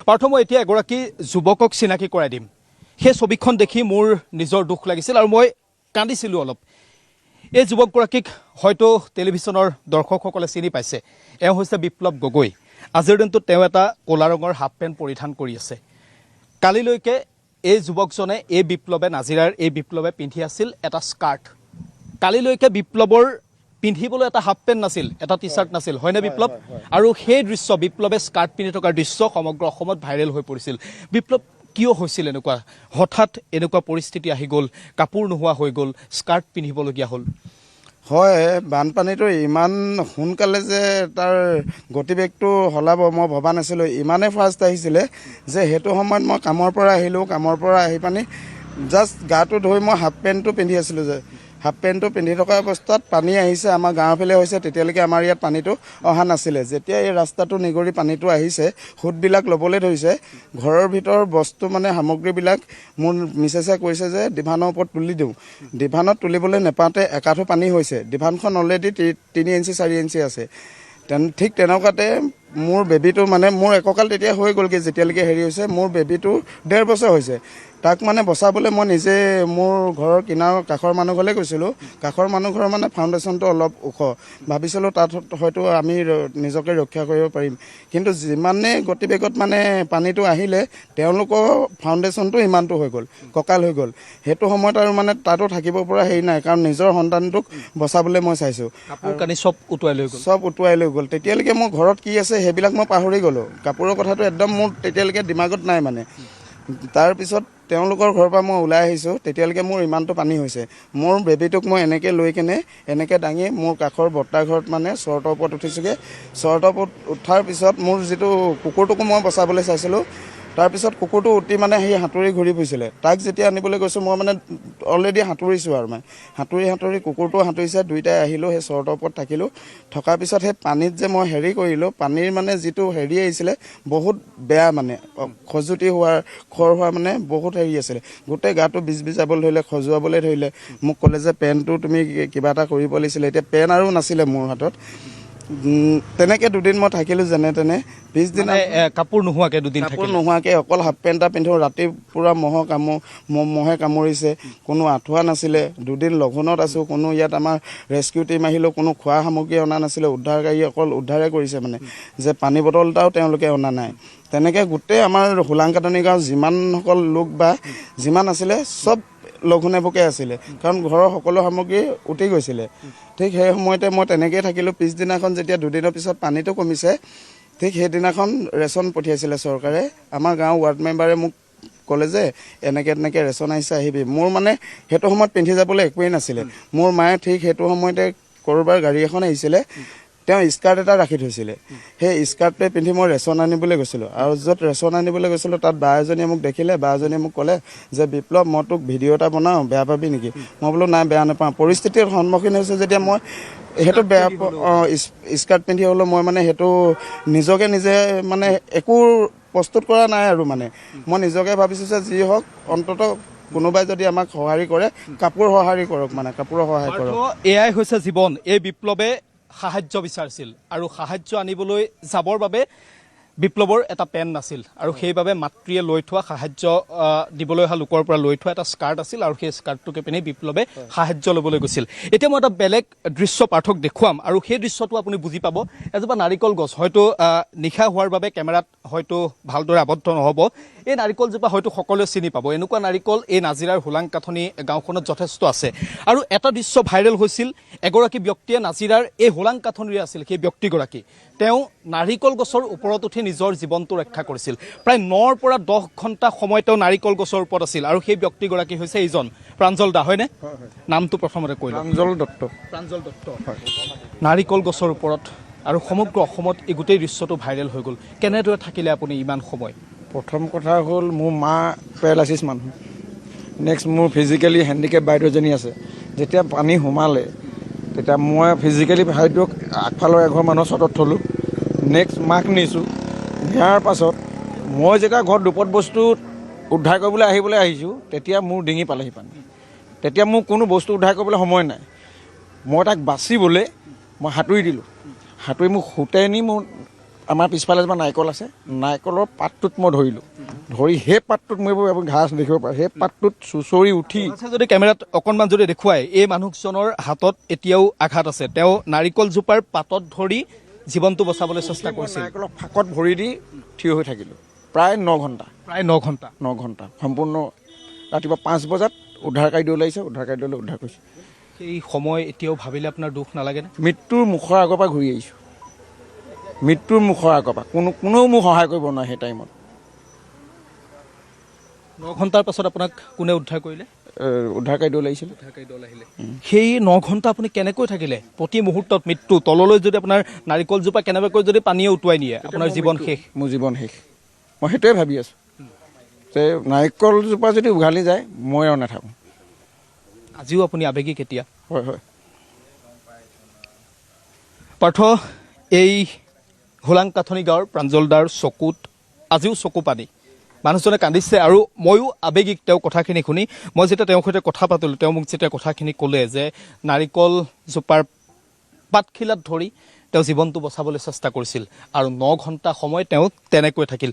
পাৰ্থ মই এতিয়া এগৰাকী যুৱকক চিনাকি কৰাই দিম সেই ছবিখন দেখি মোৰ নিজৰ দুখ লাগিছিল আৰু মই কান্দিছিলোঁ অলপ এই যুৱকগৰাকীক হয়তো টেলিভিছনৰ দৰ্শকসকলে চিনি পাইছে এওঁ হৈছে বিপ্লৱ গগৈ আজিৰ দিনটোত তেওঁ এটা ক'লা ৰঙৰ হাফ পেণ্ট পৰিধান কৰি আছে কালিলৈকে এই যুৱকজনে এই বিপ্লৱে নাজিৰাৰ এই বিপ্লৱে পিন্ধি আছিল এটা স্কাৰ্ট কালিলৈকে বিপ্লৱৰ পিন্ধিবলৈ এটা হাফ পেণ্ট নাছিল এটা টি চাৰ্ট নাছিল হয়নে বিপ্লৱ আৰু সেই দৃশ্য বিপ্লৱে স্কাৰ্ট পিন্ধি থকাৰ দৃশ্য সমগ্ৰ অসমত ভাইৰেল হৈ পৰিছিল বিপ্লৱ কিয় হৈছিল এনেকুৱা হঠাৎ এনেকুৱা পৰিস্থিতি আহি গ'ল কাপোৰ নোহোৱা হৈ গ'ল স্কাৰ্ট পিন্ধিবলগীয়া হ'ল হয় বানপানীটো ইমান সোনকালে যে তাৰ গতিবেগটো সলাব মই ভবা নাছিলোঁ ইমানেই ফাষ্ট আহিছিলে যে সেইটো সময়ত মই কামৰ পৰা আহিলোঁ কামৰ পৰা আহি পানি জাষ্ট গাটো ধুই মই হাফ পেণ্টটো পিন্ধি আছিলোঁ যে হাফ পেণ্টটো পিন্ধি থকা অৱস্থাত পানী আহিছে আমাৰ গাঁৱৰ ফালে হৈছে তেতিয়ালৈকে আমাৰ ইয়াত পানীটো অহা নাছিলে যেতিয়া এই ৰাস্তাটো নিগৰি পানীটো আহিছে সোঁতবিলাক ল'বলৈ ধৰিছে ঘৰৰ ভিতৰৰ বস্তু মানে সামগ্ৰীবিলাক মোৰ মিছেছে কৈছে যে ডিভানৰ ওপৰত তুলি দিওঁ ডিভানত তুলিবলৈ নেপাওঁতে একাঠো পানী হৈছে ডিভানখন অলৰেডি 3 ইঞ্চি 4 ইঞ্চি আছে ঠিক তেনেকুৱাতে মোৰ বেবীটো মানে মোৰ এককাল তেতিয়া হৈ গ'লগৈ যেতিয়ালৈকে হেৰি হৈছে মোৰ বেবীটো 1.5 বছৰ হৈছে তাক মানে বচাবলৈ মই নিজে মোৰ ঘৰৰ কিনাৰৰ কাষৰ মানুহ ঘৰলৈ গৈছিলোঁ কাষৰ মানুহ ঘৰৰ মানে ফাউণ্ডেশ্যনটো অলপ ওখ ভাবিছিলোঁ তাত হয়তো আমি নিজকে ৰক্ষা কৰিব পাৰিম কিন্তু যিমানে গতিবেগত মানে পানীটো আহিলে তেওঁলোকৰ ফাউণ্ডেশ্যনটো ইমানটো হৈ গ'ল কঁকাল হৈ গ'ল সেইটো সময়ত আৰু মানে তাতো থাকিব পৰা হেৰি নাই কাৰণ নিজৰ সন্তানটোক বচাবলৈ মই চাইছোঁ কাপোৰ কানি চব উটুৱাই লৈ গ'ল তেতিয়ালৈকে মোৰ ঘৰত কি আছে সেইবিলাক মই পাহৰি গ'লোঁ কাপোৰৰ কথাটো একদম মোৰ তেতিয়ালৈকে দিমাগত নাই মানে তাৰপিছত তেওঁলোকৰ ঘৰৰ পৰা মই ওলাই আহিছোঁ তেতিয়ালৈকে মোৰ ইমানটো পানী হৈছে মোৰ বেবীটোক মই এনেকৈ লৈ কেনে এনেকৈ দাঙি মোৰ কাষৰ বৰ্তা ঘৰত মানে চৰ্টৰ ওপৰত উঠিছোঁগৈ চৰ্টৰ ওপৰত উঠাৰ পিছত মোৰ যিটো কুকুৰটোকো মই বচাবলৈ চাইছিলোঁ তাৰপিছত কুকুৰটো উঠি মানে সি সাঁতুৰি ঘূৰি ফুৰিছিলে তাক যেতিয়া আনিবলৈ গৈছোঁ মই মানে অলৰেডি সাঁতুৰিছোঁ আৰু মানে সাঁতুৰি কুকুৰটো সাঁতুৰিছে দুইটাই আহিলোঁ সেই চৰ্টৰ ওপৰত থাকিলোঁ থকাৰ পিছত সেই পানীত যে মই হেৰি কৰিলোঁ পানীৰ মানে যিটো হেৰি আহিছিলে বহুত বেয়া মানে খজুতি হোৱাৰ খৰ হোৱা মানে বহুত হেৰি আছিলে গোটেই গাটো বিজাবলৈ ধৰিলে খজুৱাবলৈ ধৰিলে মোক ক'লে যে পেনটো তুমি কিবা এটা কৰিব লাগিছিলে এতিয়া পেন আৰু নাছিলে মোৰ হাতত তেনেকৈ দুদিন মই থাকিলোঁ যেনে তেনে পিছদিনা কাপোৰ নোহোৱাকৈ অকল হাফ পেণ্ট এটা পিন্ধোঁ ৰাতি পূৰা মহে কামুৰিছে কোনো আঁঠুৱা নাছিলে দুদিন লঘোণত আছোঁ কোনো ইয়াত আমাৰ ৰেস্কিউ টীম আহিলেও কোনো খোৱা সামগ্ৰী অনা নাছিলে উদ্ধাৰকাৰী অকল উদ্ধাৰে কৰিছে মানে যে পানী বটল এটাও তেওঁলোকে অনা নাই তেনেকৈ গোটেই আমাৰ হোলাংকাটনি গাঁও যিমানসকল লোক বা যিমান আছিলে চব লঘোণে ভোকে আছিলে কাৰণ ঘৰৰ সকলো সামগ্ৰী উটি গৈছিলে ঠিক সেই সময়তে মই তেনেকৈয়ে থাকিলোঁ পিছদিনাখন যেতিয়া দুদিনৰ পিছত পানীটো কমিছে ঠিক সেইদিনাখন ৰেচন পঠিয়াইছিলে চৰকাৰে আমাৰ গাঁৱৰ ৱাৰ্ড মেম্বাৰে মোক ক'লে যে এনেকৈ ৰেচন আহিছে আহিবি মোৰ মানে সেইটো সময়ত পিন্ধি যাবলৈ একোৱেই নাছিলে মোৰ মায়ে ঠিক সেইটো সময়তে ক'ৰবাৰ গাড়ী এখন আহিছিলে তেওঁ স্কাৰ্ট এটা ৰাখি থৈছিলে সেই স্কাৰ্টটোৱে পিন্ধি মই ৰেচন আনিবলৈ গৈছিলোঁ আৰু য'ত ৰেচন আনিবলৈ গৈছিলোঁ তাত বা এজনীয়ে মোক দেখিলে বা এজনীয়ে মোক ক'লে যে বিপ্লৱ মই তোক ভিডিঅ' এটা বনাওঁ বেয়া পাবি নেকি মই বোলো নাই বেয়া নাপাওঁ পৰিস্থিতিৰ সন্মুখীন হৈছোঁ যেতিয়া মই সেইটো বেয়া স্কাৰ্ট পিন্ধি হ'লেও মই মানে সেইটো নিজকে নিজে মানে একো প্ৰস্তুত কৰা নাই আৰু মানে মই নিজকে ভাবিছোঁ যে যি হওক অন্ততঃ কোনোবাই যদি আমাক সঁহাৰি কৰে কাপোৰ সঁহাৰি কৰক মানে কাপোৰৰ সহায় কৰক এয়াই হৈছে জীৱন এই বিপ্লৱে সাহায্য বিচাৰিছিল আৰু সাহায্য আনিবলৈ যাবৰ বাবে বিপ্লৱৰ এটা পেন নাছিল আৰু সেইবাবে মাতৃয়ে লৈ থোৱা সাহায্য দিবলৈ অহা লোকৰ পৰা লৈ থোৱা এটা স্কাৰ্ট আছিল আৰু সেই স্কাৰ্টটোকে পিন্ধি বিপ্লৱে সাহায্য ল'বলৈ গৈছিল এতিয়া মই এটা বেলেগ দৃশ্য পাঠক দেখুৱাম আৰু সেই দৃশ্যটো আপুনি বুজি পাব এজোপা নাৰিকল গছ হয়তো নিশা হোৱাৰ বাবে কেমেৰাত হয়তো ভালদৰে আবদ্ধ নহ'ব এই নাৰিকলজোপা হয়তো সকলোৱে চিনি পাব এনেকুৱা নাৰিকল এই নাজিৰাৰ হোলাংকাথনি গাঁওখনত যথেষ্ট আছে আৰু এটা দৃশ্য ভাইৰেল হৈছিল এগৰাকী ব্যক্তিয়ে নাজিৰাৰ এই হোলাংকাথনিৰে আছিল সেই ব্যক্তিগৰাকী তেওঁ নাৰিকল গছৰ ওপৰত উঠি নিজৰ জীৱনটো ৰক্ষা কৰিছিল প্ৰায় 9ৰ পৰা 10 ঘণ্টা সময় তেওঁ নাৰিকল গছৰ ওপৰত আছিল আৰু সেই ব্যক্তিগৰাকী হৈছে এইজন প্ৰাঞ্জল দা হয়নে নামটো প্ৰথমতে কৈ লওঁ প্ৰাঞ্জল দত্ত নাৰিকল গছৰ ওপৰত আৰু সমগ্ৰ অসমত এই গোটেই দৃশ্যটো ভাইৰেল হৈ গ'ল কেনেদৰে থাকিলে আপুনি ইমান সময় প্ৰথম কথা হ'ল মোৰ মা পেৰালাইচিছ মানুহ নেক্সট মোৰ ফিজিকেলি হেণ্ডিকেপ বাইদেউ এজনী আছে যেতিয়া পানী সোমালে তেতিয়া মই ফিজিকেলি বাইদেউক আগফালৰ এঘৰ মানুহৰ চটত থ'লোঁ নেক্সট মাক নিছোঁ নিয়াৰ পাছত মই যেতিয়া ঘৰত দুপত বস্তু উদ্ধাৰ কৰিবলৈ আহিছোঁ তেতিয়া মোৰ ডিঙি পালেহি পানী তেতিয়া মোক কোনো বস্তু উদ্ধাৰ কৰিবলৈ সময় নাই মই তাক বাচিবলৈ মই সাঁতুৰি দিলোঁ সাঁতুৰি মোক সুতে নি মোৰ আমাৰ পিছফালে যেনিবা নাৰিকল আছে, নাৰিকলৰ পাতটোত মই ধৰিলোঁ, ধৰি সেই পাতটোত মই ঘাঁহ দেখিব পাৰোঁ, সেই পাতটোত চুঁচৰি উঠি যদি কেমেৰাত অকণমান যদি দেখুৱাই, এই মানুহজনৰ হাতত এতিয়াও আঘাত আছে। তেওঁ নাৰিকলজোপাৰ পাতত ধৰি জীৱনটো বচাবলৈ চেষ্টা কৰিছিল। নাৰিকলৰ ফাঁকত ভৰি দি থিয় হৈ থাকিলোঁ প্ৰায় 9 ঘণ্টা। প্ৰায় 9 ঘণ্টা। 9 ঘণ্টা সম্পূৰ্ণ। ৰাতিপুৱা 5 বজাত উদ্ধাৰকাৰী দল আহিছে, উদ্ধাৰকাৰী দলে উদ্ধাৰ কৰিছে। সেই সময় এতিয়াও ভাবিলে আপোনাৰ দুখ নালাগেনে? মৃত্যুৰ মুখৰ আগৰ পৰা ঘূৰি আহিছোঁ, মৃত্যুৰ মুখৰ আগৰ পৰা কোনেও মোক সহায় কৰিব নোৱাৰে। সেই টাইমত 9 ঘণ্টাৰ পাছত আপোনাক কোনে উদ্ধাৰ কৰিলে? উদ্ধাৰকাৰী দল আহিছিল। সেই 9 ঘণ্টা আপুনি কেনেকৈ থাকিলে? প্ৰতি মুহূৰ্তত মৃত্যু, তললৈ যদি আপোনাৰ নাৰিকলজোপা কেনেবাকৈ যদি পানীয়ে উটুৱাই নিয়ে, আপোনাৰ জীৱন শেষ। মোৰ জীৱন শেষ। মই সেইটোৱে ভাবি আছোঁ যে নাৰিকলজোপা যদি উঘালি যায় মই আৰু নাথাকোঁ। আজিও আপুনি আৱেগিক এতিয়া? হয় হয়। পাৰ্থ, এই হোলাংকাথনি গাঁৱৰ প্ৰাঞ্জল দাৰ চকুত আজিও চকু পানী। মানুহজনে কান্দিছে আৰু ময়ো আৱেগিক তেওঁ কথাখিনি শুনি। মই যেতিয়া তেওঁৰ সৈতে কথা পাতিলোঁ, তেওঁ মোক যেতিয়া কথাখিনি ক'লে যে নাৰিকলজোপাৰ পাতখিলাত ধৰি তেওঁ জীৱনটো বচাবলৈ চেষ্টা কৰিছিল আৰু 9 ঘণ্টা সময় তেওঁ তেনেকৈ থাকিল।